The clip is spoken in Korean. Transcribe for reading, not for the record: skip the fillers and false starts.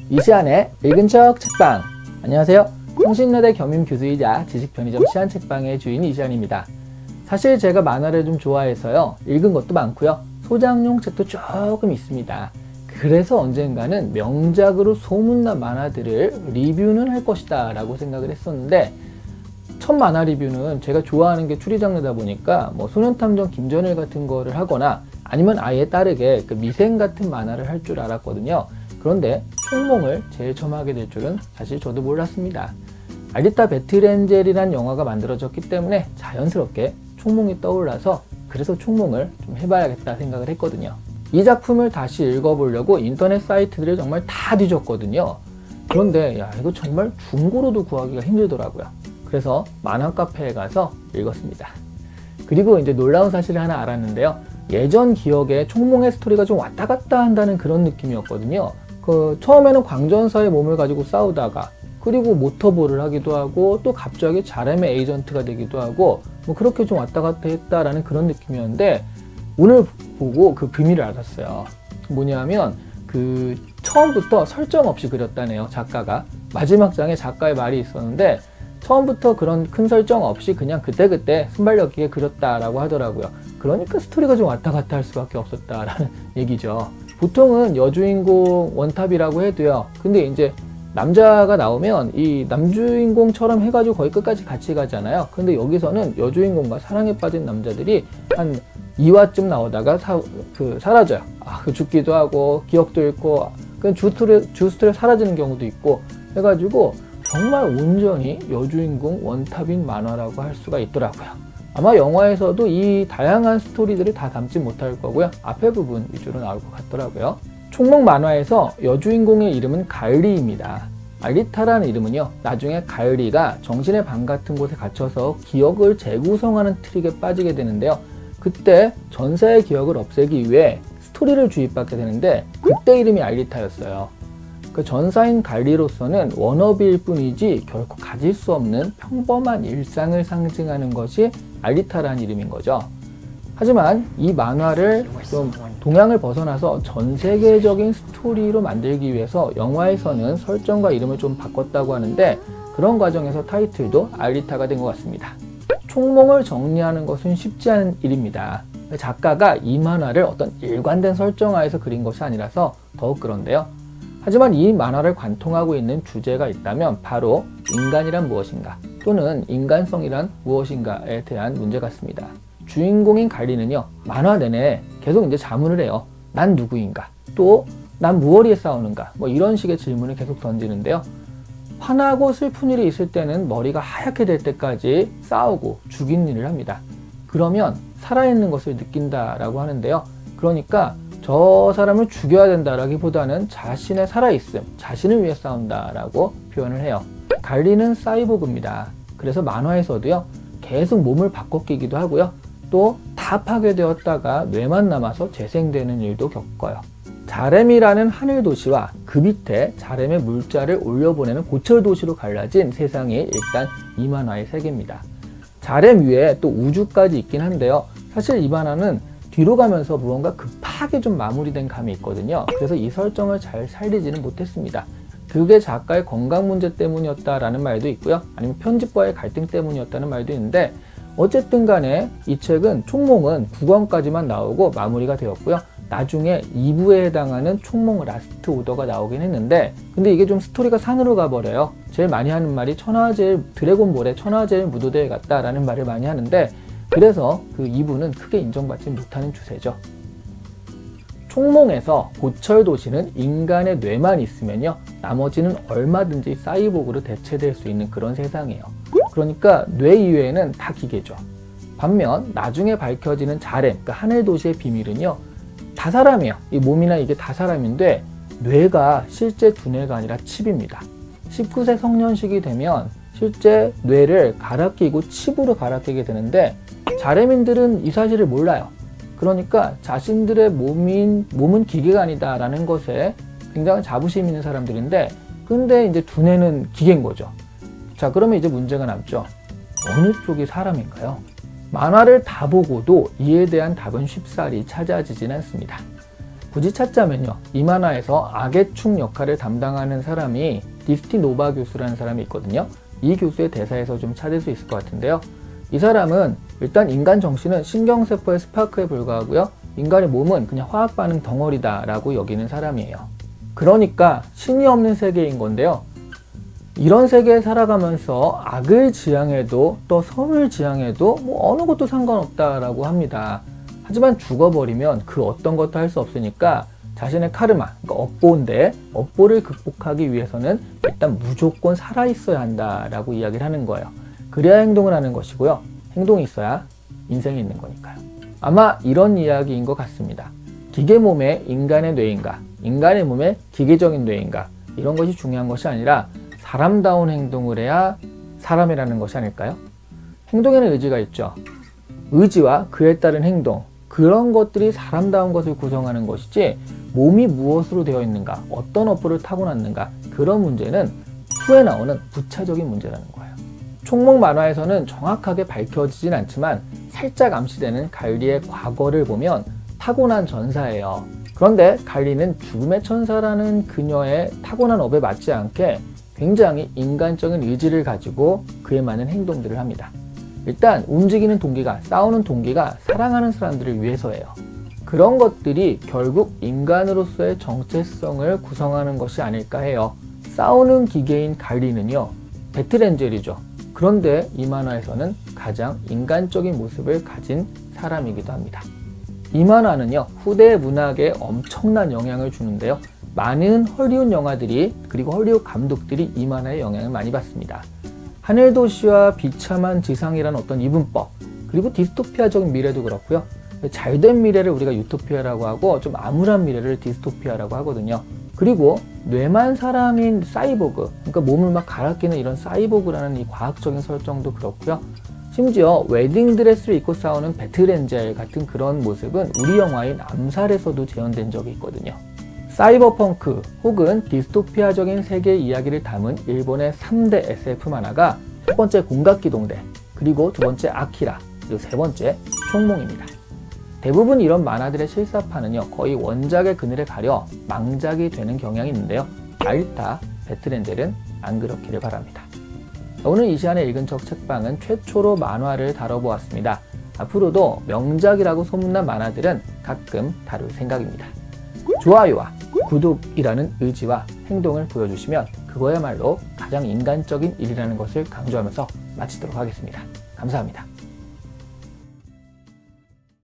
이시안의 읽은 척 책방. 안녕하세요. 성신여대 겸임교수이자 지식편의점 시안책방의 주인 이시안입니다. 사실 제가 만화를 좀 좋아해서요, 읽은 것도 많고요, 소장용 책도 조금 있습니다. 그래서 언젠가는 명작으로 소문난 만화들을 리뷰는 할 것이다 라고 생각을 했었는데, 첫 만화 리뷰는 제가 좋아하는 게 추리 장르다 보니까 뭐 소년탐정 김전일 같은 거를 하거나 아니면 아예 다르게 그 미생 같은 만화를 할 줄 알았거든요. 그런데 총몽을 제일 처음 하게 될 줄은 사실 저도 몰랐습니다. 알리타 배틀엔젤이란 영화가 만들어졌기 때문에 자연스럽게 총몽이 떠올라서, 그래서 총몽을 좀 해봐야겠다 생각을 했거든요. 이 작품을 다시 읽어보려고 인터넷 사이트들을 정말 다 뒤졌거든요. 그런데 이거 정말 중고로도 구하기가 힘들더라고요. 그래서 만화 카페에 가서 읽었습니다. 그리고 이제 놀라운 사실을 하나 알았는데요. 예전 기억에 총몽의 스토리가 좀 왔다 갔다 한다는 그런 느낌이었거든요. 처음에는 광전사의 몸을 가지고 싸우다가, 그리고 모터볼을 하기도 하고, 또 갑자기 자렘의 에이전트가 되기도 하고, 뭐 그렇게 좀 왔다 갔다 했다라는 그런 느낌이었는데, 오늘 보고 그 비밀을 알았어요. 뭐냐면 처음부터 설정 없이 그렸다네요, 작가가. 마지막 장에 작가의 말이 있었는데, 처음부터 그런 큰 설정 없이 그냥 그때그때 순발력 있게 그렸다라고 하더라고요. 그러니까 스토리가 좀 왔다 갔다 할 수밖에 없었다라는 얘기죠. 보통은 여주인공 원탑이라고 해도요, 근데 이제 남자가 나오면 이 남주인공처럼 해가지고 거의 끝까지 같이 가잖아요. 근데 여기서는 여주인공과 사랑에 빠진 남자들이 한 2화쯤 나오다가 사라져요. 죽기도 하고 기억도 잃고 그냥 주스토리에 사라지는 경우도 있고 해가지고 정말 온전히 여주인공 원탑인 만화라고 할 수가 있더라고요. 아마 영화에서도 이 다양한 스토리들을 다 담지 못할 거고요, 앞에 부분 위주로 나올 것 같더라고요. 총몽 만화에서 여주인공의 이름은 가을리입니다. 알리타라는 이름은요, 나중에 가을리가 정신의 방 같은 곳에 갇혀서 기억을 재구성하는 트릭에 빠지게 되는데요, 그때 전사의 기억을 없애기 위해 스토리를 주입받게 되는데, 그때 이름이 알리타였어요. 그 전사인 갈리로서는 워너비일 뿐이지 결코 가질 수 없는 평범한 일상을 상징하는 것이 알리타라는 이름인 거죠. 하지만 이 만화를 좀 동양을 벗어나서 전 세계적인 스토리로 만들기 위해서 영화에서는 설정과 이름을 좀 바꿨다고 하는데, 그런 과정에서 타이틀도 알리타가 된 것 같습니다. 총몽을 정리하는 것은 쉽지 않은 일입니다. 작가가 이 만화를 어떤 일관된 설정하에서 그린 것이 아니라서 더욱 그런데요. 하지만 이 만화를 관통하고 있는 주제가 있다면 바로 인간이란 무엇인가, 또는 인간성이란 무엇인가에 대한 문제 같습니다. 주인공인 갈리는요, 만화 내내 계속 이제 자문을 해요. 난 누구인가? 또 난 무엇 위해 싸우는가? 뭐 이런 식의 질문을 계속 던지는데요. 화나고 슬픈 일이 있을 때는 머리가 하얗게 될 때까지 싸우고 죽이는 일을 합니다. 그러면 살아있는 것을 느낀다라고 하는데요. 그러니까 저 사람을 죽여야 된다라기보다는 자신의 살아있음, 자신을 위해 싸운다라고 표현을 해요. 갈리는 사이보그입니다. 그래서 만화에서도요, 계속 몸을 바꿔 끼기도 하고요, 또 다 파괴되었다가 뇌만 남아서 재생되는 일도 겪어요. 자렘이라는 하늘 도시와 그 밑에 자렘의 물자를 올려보내는 고철 도시로 갈라진 세상이 일단 이 만화의 세계입니다. 자렘 위에 또 우주까지 있긴 한데요, 사실 이 만화는 뒤로 가면서 무언가 급하게 좀 마무리된 감이 있거든요. 그래서 이 설정을 잘 살리지는 못했습니다. 그게 작가의 건강 문제 때문이었다라는 말도 있고요, 아니면 편집과의 갈등 때문이었다는 말도 있는데, 어쨌든 간에 이 책은 총몽은 9권까지만 나오고 마무리가 되었고요. 나중에 2부에 해당하는 총몽 라스트 오더가 나오긴 했는데, 근데 이게 좀 스토리가 산으로 가버려요. 제일 많이 하는 말이 드래곤볼의 천하제일 무도대에 갔다라는 말을 많이 하는데, 그래서 그 2부는 크게 인정받지 못하는 추세죠. 총몽에서 고철 도시는 인간의 뇌만 있으면요, 나머지는 얼마든지 사이보그로 대체될 수 있는 그런 세상이에요. 그러니까 뇌 이외에는 다 기계죠. 반면 나중에 밝혀지는 자렘, 그러니까 하늘 도시의 비밀은요, 다 사람이에요. 이 몸이나 이게 다 사람인데, 뇌가 실제 두뇌가 아니라 칩입니다. 19세 성년식이 되면 실제 뇌를 갈아 끼고 칩으로 갈아 끼게 되는데, 자렘인들은 이 사실을 몰라요. 그러니까 자신들의 몸은 기계가 아니다 라는 것에 굉장히 자부심 있는 사람들인데, 근데 이제 두뇌는 기계인 거죠. 자, 그러면 이제 문제가 남죠. 어느 쪽이 사람인가요? 만화를 다 보고도 이에 대한 답은 쉽사리 찾아지진 않습니다. 굳이 찾자면요, 이 만화에서 악의 축 역할을 담당하는 사람이 디스티 노바 교수라는 사람이 있거든요. 이 교수의 대사에서 좀 찾을 수 있을 것 같은데요. 이 사람은 일단 인간 정신은 신경세포의 스파크에 불과하고요, 인간의 몸은 그냥 화학 반응 덩어리다 라고 여기는 사람이에요. 그러니까 신이 없는 세계인 건데요, 이런 세계에 살아가면서 악을 지향해도 또 선을 지향해도 뭐 어느 것도 상관없다라고 합니다. 하지만 죽어버리면 그 어떤 것도 할 수 없으니까 자신의 카르마, 그러니까 업보인데 업보를 극복하기 위해서는 일단 무조건 살아있어야 한다라고 이야기를 하는 거예요. 그래야 행동을 하는 것이고요. 행동이 있어야 인생이 있는 거니까요. 아마 이런 이야기인 것 같습니다. 기계 몸에 인간의 뇌인가, 인간의 몸에 기계적인 뇌인가, 이런 것이 중요한 것이 아니라 사람다운 행동을 해야 사람이라는 것이 아닐까요? 행동에는 의지가 있죠. 의지와 그에 따른 행동, 그런 것들이 사람다운 것을 구성하는 것이지, 몸이 무엇으로 되어 있는가, 어떤 업보를 타고났는가, 그런 문제는 후에 나오는 부차적인 문제라는 거예요. 총목 만화에서는 정확하게 밝혀지진 않지만 살짝 암시되는 갈리의 과거를 보면 타고난 전사예요. 그런데 갈리는 죽음의 천사라는 그녀의 타고난 업에 맞지 않게 굉장히 인간적인 의지를 가지고 그에 맞는 행동들을 합니다. 일단 움직이는 동기가, 싸우는 동기가 사랑하는 사람들을 위해서예요. 그런 것들이 결국 인간으로서의 정체성을 구성하는 것이 아닐까 해요. 싸우는 기계인 갈리는요, 배틀엔젤이죠. 그런데 이 만화에서는 가장 인간적인 모습을 가진 사람이기도 합니다. 이 만화는요, 후대 문학에 엄청난 영향을 주는데요, 많은 헐리우드 영화들이, 그리고 헐리우드 감독들이 이 만화에 영향을 많이 받습니다. 하늘도시와 비참한 지상이라는 어떤 이분법, 그리고 디스토피아적인 미래도 그렇고요. 잘된 미래를 우리가 유토피아라고 하고, 좀 암울한 미래를 디스토피아라고 하거든요. 그리고 뇌만 사람인 사이보그, 그러니까 몸을 막 갈아 끼는 이런 사이보그라는 이 과학적인 설정도 그렇고요. 심지어 웨딩드레스를 입고 싸우는 배틀엔젤 같은 그런 모습은 우리 영화인 암살에서도 재현된 적이 있거든요. 사이버펑크 혹은 디스토피아적인 세계 이야기를 담은 일본의 3대 SF 만화가 첫 번째 공각기동대, 그리고 두 번째 아키라, 그리고 세 번째 총몽입니다. 대부분 이런 만화들의 실사판은요, 거의 원작의 그늘에 가려 망작이 되는 경향이 있는데요, 알타, 배틀엔젤은 안 그렇기를 바랍니다. 오늘 이 시간에 읽은 척 책방은 최초로 만화를 다뤄보았습니다. 앞으로도 명작이라고 소문난 만화들은 가끔 다룰 생각입니다. 좋아요와 구독이라는 의지와 행동을 보여주시면 그거야말로 가장 인간적인 일이라는 것을 강조하면서 마치도록 하겠습니다. 감사합니다.